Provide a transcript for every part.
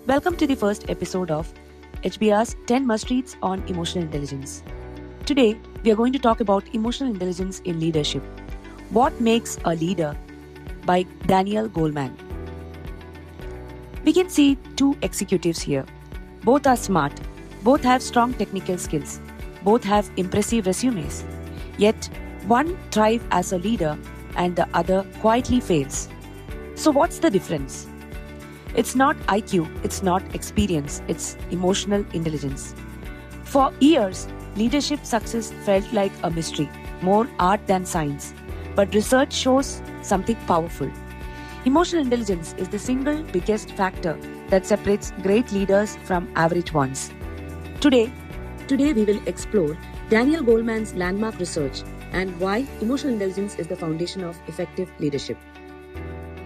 Welcome to the first episode of HBR's 10 Must Reads on Emotional Intelligence. Today, we are going to talk about emotional intelligence in leadership. What Makes a Leader by Daniel Goleman. We can see two executives here. Both are smart, both have strong technical skills, both have impressive resumes. Yet, one thrives as a leader and the other quietly fails. So, what's the difference? It's not IQ, it's not experience, it's emotional intelligence. For years, leadership success felt like a mystery, more art than science. But research shows something powerful. Emotional intelligence is the single biggest factor that separates great leaders from average ones. Today we will explore Daniel Goleman's landmark research and why emotional intelligence is the foundation of effective leadership.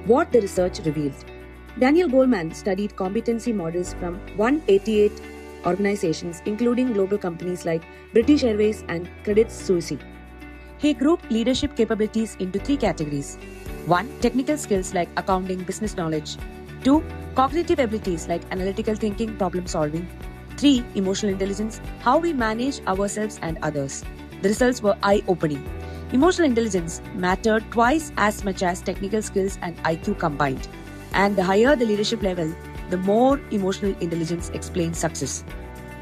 What the research revealed. Daniel Goleman studied competency models from 188 organizations, including global companies like British Airways and Credit Suisse. He grouped leadership capabilities into three categories. 1. Technical skills like accounting, business knowledge. 2. Cognitive abilities like analytical thinking, problem solving. 3. Emotional intelligence, how we manage ourselves and others. The results were eye-opening. Emotional intelligence mattered twice as much as technical skills and IQ combined. And the higher the leadership level, the more emotional intelligence explains success.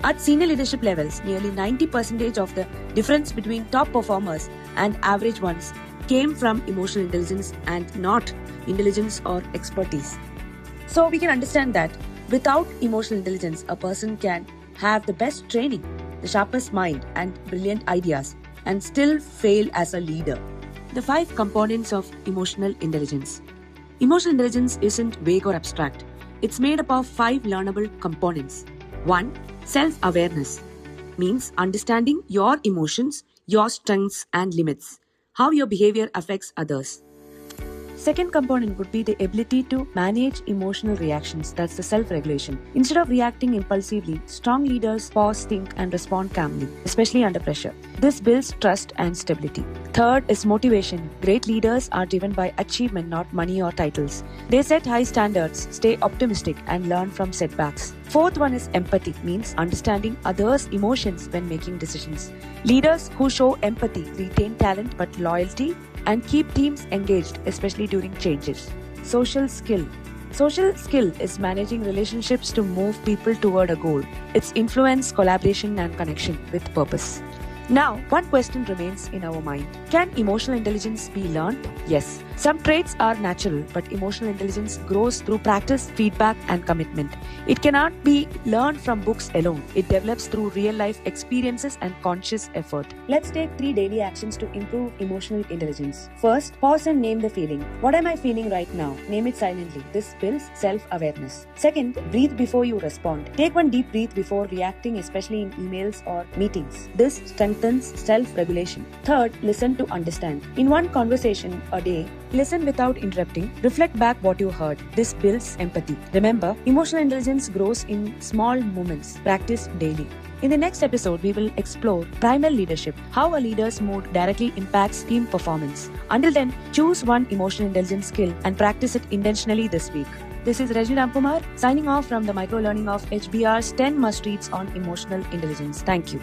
At senior leadership levels, nearly 90% of the difference between top performers and average ones came from emotional intelligence and not intelligence or expertise. So we can understand that without emotional intelligence, a person can have the best training, the sharpest mind, and brilliant ideas, and still fail as a leader. The 5 components of emotional intelligence. Emotional intelligence isn't vague or abstract. It's made up of 5 learnable components. 1. Self-awareness means understanding your emotions, your strengths and limits, how your behavior affects others. Second component would be the ability to manage emotional reactions, that's the self-regulation. Instead of reacting impulsively, strong leaders pause, think and respond calmly, especially under pressure. This builds trust and stability. Third is motivation. Great leaders are driven by achievement, not money or titles. They set high standards, stay optimistic and learn from setbacks. Fourth one is empathy, means understanding others' emotions when making decisions. Leaders who show empathy retain talent but loyalty and keep teams engaged, especially during changes. Social skill. Social skill is managing relationships to move people toward a goal. It's influence, collaboration, and connection with purpose. Now, one question remains in our mind. Can emotional intelligence be learned? Yes. Some traits are natural, but emotional intelligence grows through practice, feedback, and commitment. It cannot be learned from books alone. It develops through real-life experiences and conscious effort. Let's take 3 daily actions to improve emotional intelligence. First, pause and name the feeling. What am I feeling right now? Name it silently. This builds self-awareness. Second, breathe before you respond. Take one deep breath before reacting, especially in emails or meetings. This strengthens self-regulation. Third, listen to understand. In one conversation a day, listen without interrupting. Reflect back what you heard. This builds empathy. Remember, emotional intelligence grows in small moments. Practice daily. In the next episode, we will explore primal leadership, how a leader's mood directly impacts team performance. Until then, choose one emotional intelligence skill and practice it intentionally this week. This is Rajni Ramkumar signing off from the micro learning of HBR's 10 must reads on emotional intelligence. Thank you.